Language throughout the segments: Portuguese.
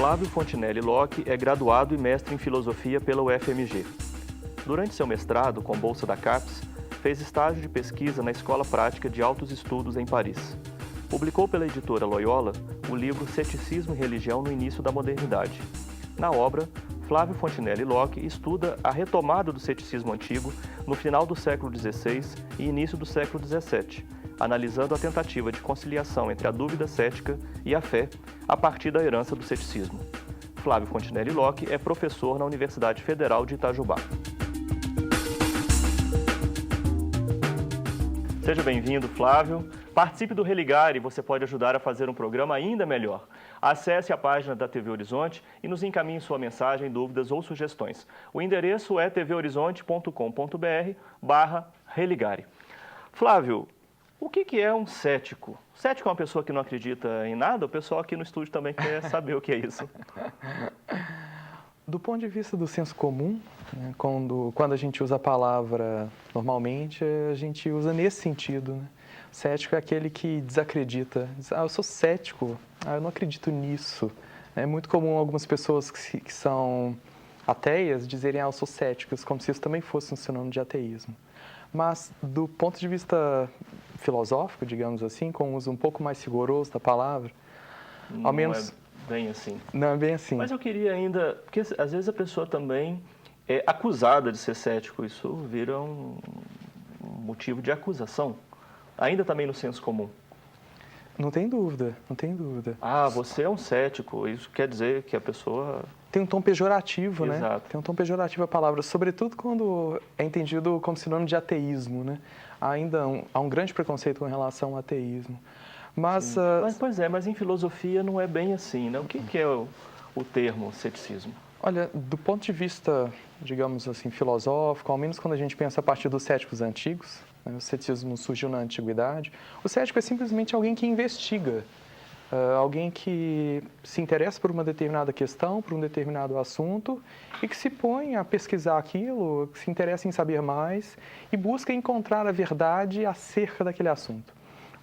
Flávio Fontinelli Locke é graduado e mestre em filosofia pela UFMG. Durante seu mestrado, com bolsa da CAPES, fez estágio de pesquisa na Escola Prática de Altos Estudos em Paris. Publicou pela editora Loyola o livro Ceticismo e Religião no Início da Modernidade. Na obra, Flávio Fontinelli Locke estuda a retomada do ceticismo antigo no final do século XVI e início do século XVII, analisando a tentativa de conciliação entre a dúvida cética e a fé a partir da herança do ceticismo. Flávio Fontinelli Locke é professor na Universidade Federal de Itajubá. Seja bem-vindo, Flávio. Participe do Religare e você pode ajudar a fazer um programa ainda melhor. Acesse a página da TV Horizonte e nos encaminhe sua mensagem, dúvidas ou sugestões. O endereço é tvhorizonte.com.br/religare. Flávio, o que é um cético? Cético é uma pessoa que não acredita em nada? O pessoal aqui no estúdio também quer saber o que é isso. Do ponto de vista do senso comum, né, quando a gente usa a palavra normalmente, a gente usa nesse sentido, né? Cético é aquele que desacredita. Diz, eu sou cético, eu não acredito nisso. É muito comum algumas pessoas que são ateias dizerem, eu sou cético, como se isso também fosse um sinônimo de ateísmo. Mas, do ponto de vista filosófico, digamos assim, com um uso um pouco mais rigoroso da palavra, ao menos... Bem assim. Não é bem assim. Mas eu queria ainda... Porque às vezes a pessoa também é acusada de ser cético. Isso vira um motivo de acusação. Ainda também no senso comum. Não tem dúvida, não tem dúvida. Ah, você é um cético. Isso quer dizer que a pessoa... Tem um tom pejorativo, né? Exato. Tem um tom pejorativo a palavra, sobretudo quando é entendido como sinônimo de ateísmo, né? Ainda há um grande preconceito com relação ao ateísmo. Mas em filosofia não é bem assim, né? O que é o termo ceticismo? Olha, do ponto de vista, digamos assim, filosófico, ao menos quando a gente pensa a partir dos céticos antigos, né, o ceticismo surgiu na antiguidade, o cético é simplesmente alguém que investiga, alguém que se interessa por uma determinada questão, por um determinado assunto e que se põe a pesquisar aquilo, que se interessa em saber mais e busca encontrar a verdade acerca daquele assunto.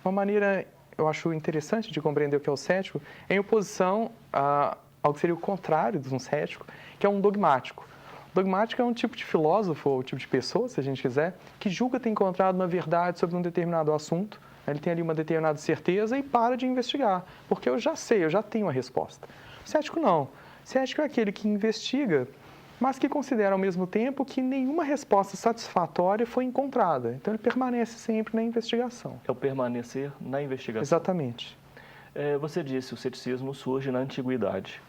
Uma maneira, eu acho interessante de compreender o que é o cético, é em oposição ao que seria o contrário de um cético, que é um dogmático. O dogmático é um tipo de filósofo, ou tipo de pessoa, se a gente quiser, que julga ter encontrado uma verdade sobre um determinado assunto, ele tem ali uma determinada certeza e para de investigar, porque eu já sei, eu já tenho a resposta. O cético não. O cético é aquele que investiga, mas que considera ao mesmo tempo que nenhuma resposta satisfatória foi encontrada. Então ele permanece sempre na investigação. É o permanecer na investigação. Exatamente. Você disse, o ceticismo surge na antiguidade.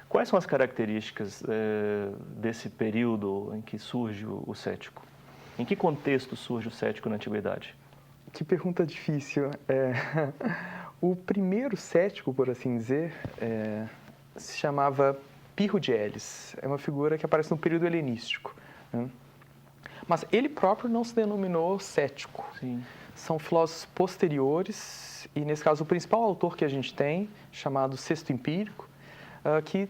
Quais são as características desse período em que surge o cético? Em que contexto surge o cético na antiguidade? Que pergunta difícil. O primeiro cético, por assim dizer, se chamava Pirro de Elis. É uma figura que aparece no período helenístico, né? Mas ele próprio não se denominou cético. Sim. São filósofos posteriores, e nesse caso o principal autor que a gente tem, chamado Sexto Empírico, que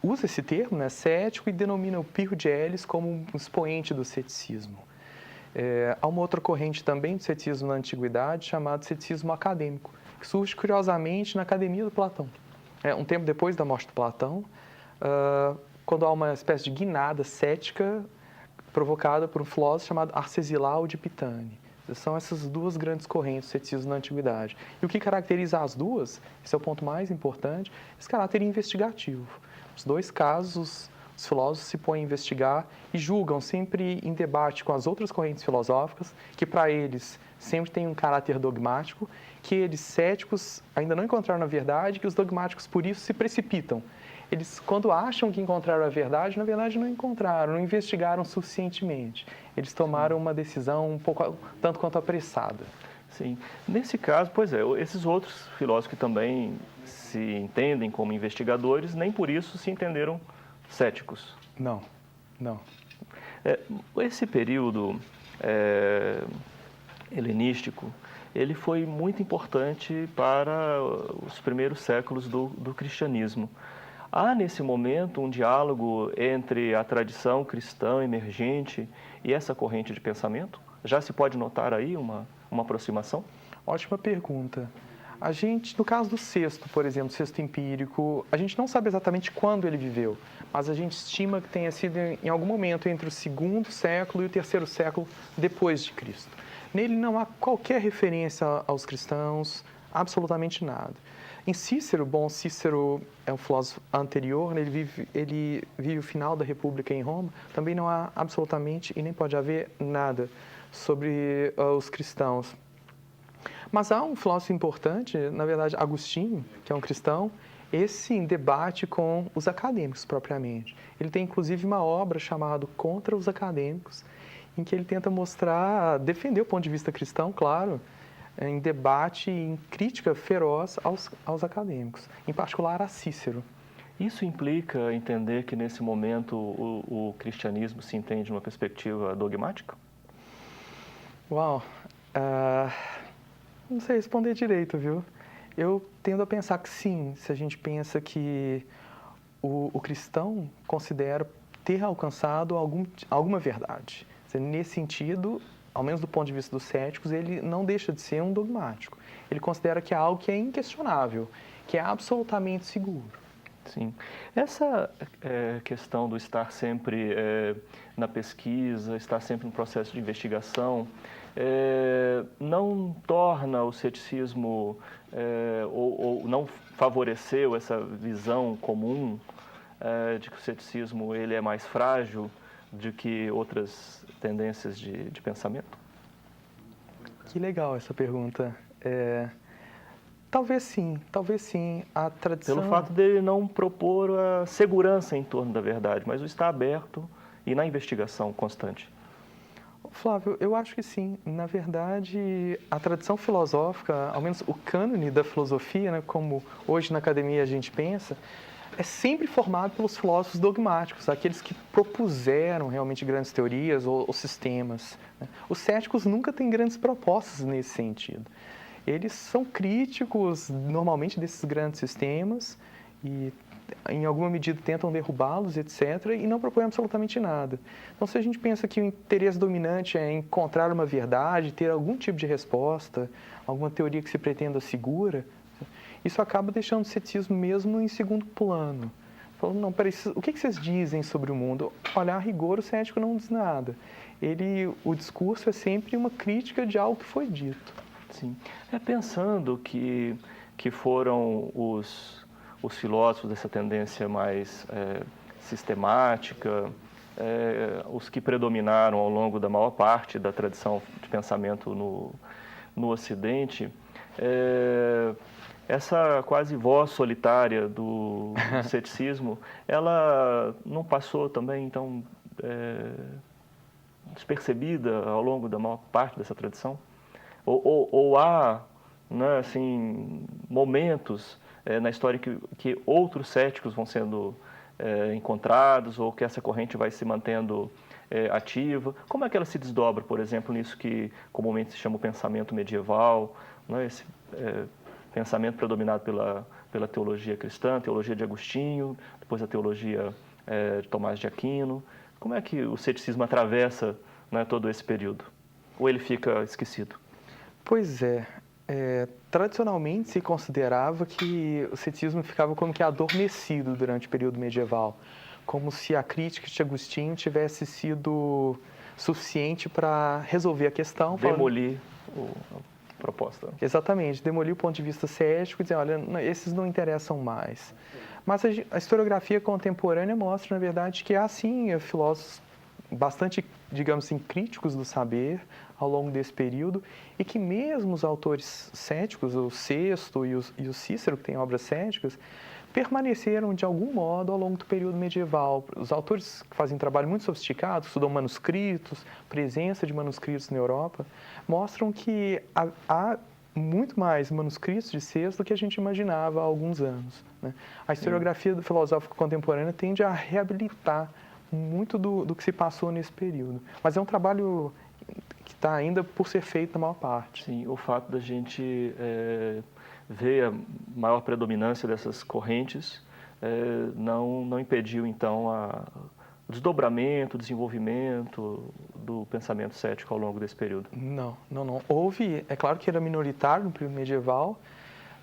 usa esse termo, né, cético, e denomina o Pirro de Elis como um expoente do ceticismo. Há uma outra corrente também do ceticismo na antiguidade, chamado ceticismo acadêmico, que surge curiosamente na Academia do Platão. Um tempo depois da morte do Platão, quando há uma espécie de guinada cética provocada por um filósofo chamado Arcesilau de Pitane. São essas duas grandes correntes do ceticismo na antiguidade. E o que caracteriza as duas, esse é o ponto mais importante, esse caráter investigativo. Nos dois casos, os filósofos se põem a investigar e julgam sempre em debate com as outras correntes filosóficas, que para eles sempre tem um caráter dogmático, que eles céticos ainda não encontraram a verdade, que os dogmáticos por isso se precipitam. Eles, quando acham que encontraram a verdade, na verdade não encontraram, não investigaram suficientemente. Eles tomaram uma decisão um pouco, tanto quanto apressada. Sim. Nesse caso, esses outros filósofos que também se entendem como investigadores, nem por isso se entenderam céticos. Não. Esse período helenístico, ele foi muito importante para os primeiros séculos do cristianismo. Há, nesse momento, um diálogo entre a tradição cristã emergente e essa corrente de pensamento? Já se pode notar aí uma aproximação? Ótima pergunta. A gente, no caso do Cesto, por exemplo, Cesto empírico, a gente não sabe exatamente quando ele viveu, mas a gente estima que tenha sido em algum momento entre o segundo século e o terceiro século depois de Cristo. Nele não há qualquer referência aos cristãos, absolutamente nada. Em Cícero, Cícero é um filósofo anterior, ele vive o final da República em Roma, também não há absolutamente e nem pode haver nada sobre os cristãos. Mas há um filósofo importante, na verdade, Agostinho, que é um cristão, esse sim debate com os acadêmicos propriamente. Ele tem inclusive uma obra chamada Contra os Acadêmicos, em que ele tenta mostrar, defender o ponto de vista cristão, claro, em debate, em crítica feroz aos acadêmicos, em particular a Cícero. Isso implica entender que nesse momento o cristianismo se entende numa perspectiva dogmática? Uau! Não sei responder direito, viu? Eu tendo a pensar que sim, se a gente pensa que o cristão considera ter alcançado alguma verdade. Nesse sentido, ao menos do ponto de vista dos céticos, ele não deixa de ser um dogmático. Ele considera que é algo que é inquestionável, que é absolutamente seguro. Sim. Essa questão do estar sempre na pesquisa, estar sempre no processo de investigação, não torna o ceticismo, ou não favoreceu essa visão comum de que o ceticismo ele é mais frágil do que outras tendências de pensamento? Que legal essa pergunta. Talvez sim, a tradição... Pelo fato dele não propor a segurança em torno da verdade, mas o estar aberto e na investigação constante. Flávio, eu acho que sim. Na verdade, a tradição filosófica, ao menos o cânone da filosofia, né, como hoje na academia a gente pensa, é sempre formado pelos filósofos dogmáticos, aqueles que propuseram realmente grandes teorias ou sistemas. Né? Os céticos nunca têm grandes propostas nesse sentido. Eles são críticos, normalmente, desses grandes sistemas e, em alguma medida, tentam derrubá-los, etc., e não propõem absolutamente nada. Então, se a gente pensa que o interesse dominante é encontrar uma verdade, ter algum tipo de resposta, alguma teoria que se pretenda segura, isso acaba deixando o ceticismo mesmo em segundo plano. Falando, não, peraí, o que vocês dizem sobre o mundo? Olha, a rigor, o cético não diz nada. O discurso é sempre uma crítica de algo que foi dito. Sim. Pensando que foram os filósofos dessa tendência mais sistemática, os que predominaram ao longo da maior parte da tradição de pensamento no Ocidente, essa quase voz solitária do ceticismo, ela não passou também, então, despercebida ao longo da maior parte dessa tradição? Ou há, né, assim, momentos na história que outros céticos vão sendo encontrados, ou que essa corrente vai se mantendo ativa? Como é que ela se desdobra, por exemplo, nisso que comumente se chama o pensamento medieval, né, esse pensamento predominado pela teologia cristã, teologia de Agostinho, depois a teologia de Tomás de Aquino? Como é que o ceticismo atravessa, né, todo esse período? Ou ele fica esquecido? Pois é. Tradicionalmente se considerava que o ceticismo ficava como que adormecido durante o período medieval, como se a crítica de Agostinho tivesse sido suficiente para resolver a questão. Demolir a proposta. Exatamente, demolir o ponto de vista cético e dizer, olha, esses não interessam mais. Mas a historiografia contemporânea mostra, na verdade, que há sim filósofos bastante, digamos assim, críticos do saber ao longo desse período e que mesmo os autores céticos, o Cesto e o Cícero, que têm obras céticas, permaneceram de algum modo ao longo do período medieval. Os autores que fazem trabalho muito sofisticado, estudam manuscritos, presença de manuscritos na Europa, mostram que há muito mais manuscritos de Cesto do que a gente imaginava há alguns anos. Né? A historiografia filosófica contemporânea tende a reabilitar muito do que se passou nesse período. Mas é um trabalho que está ainda por ser feito na maior parte. Sim, o fato da gente ver a maior predominância dessas correntes não impediu, então, o desdobramento, o desenvolvimento do pensamento cético ao longo desse período. Não. Houve, é claro que era minoritário no período medieval,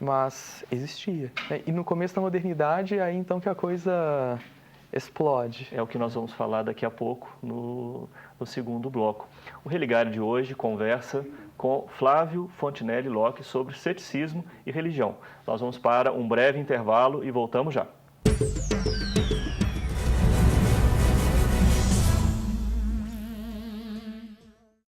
mas existia, né? E no começo da modernidade, é aí então que a coisa explode. É o que nós vamos falar daqui a pouco no segundo bloco. O Religare de hoje conversa com Flávio Fontinelli Locke sobre ceticismo e religião. Nós vamos para um breve intervalo e voltamos já.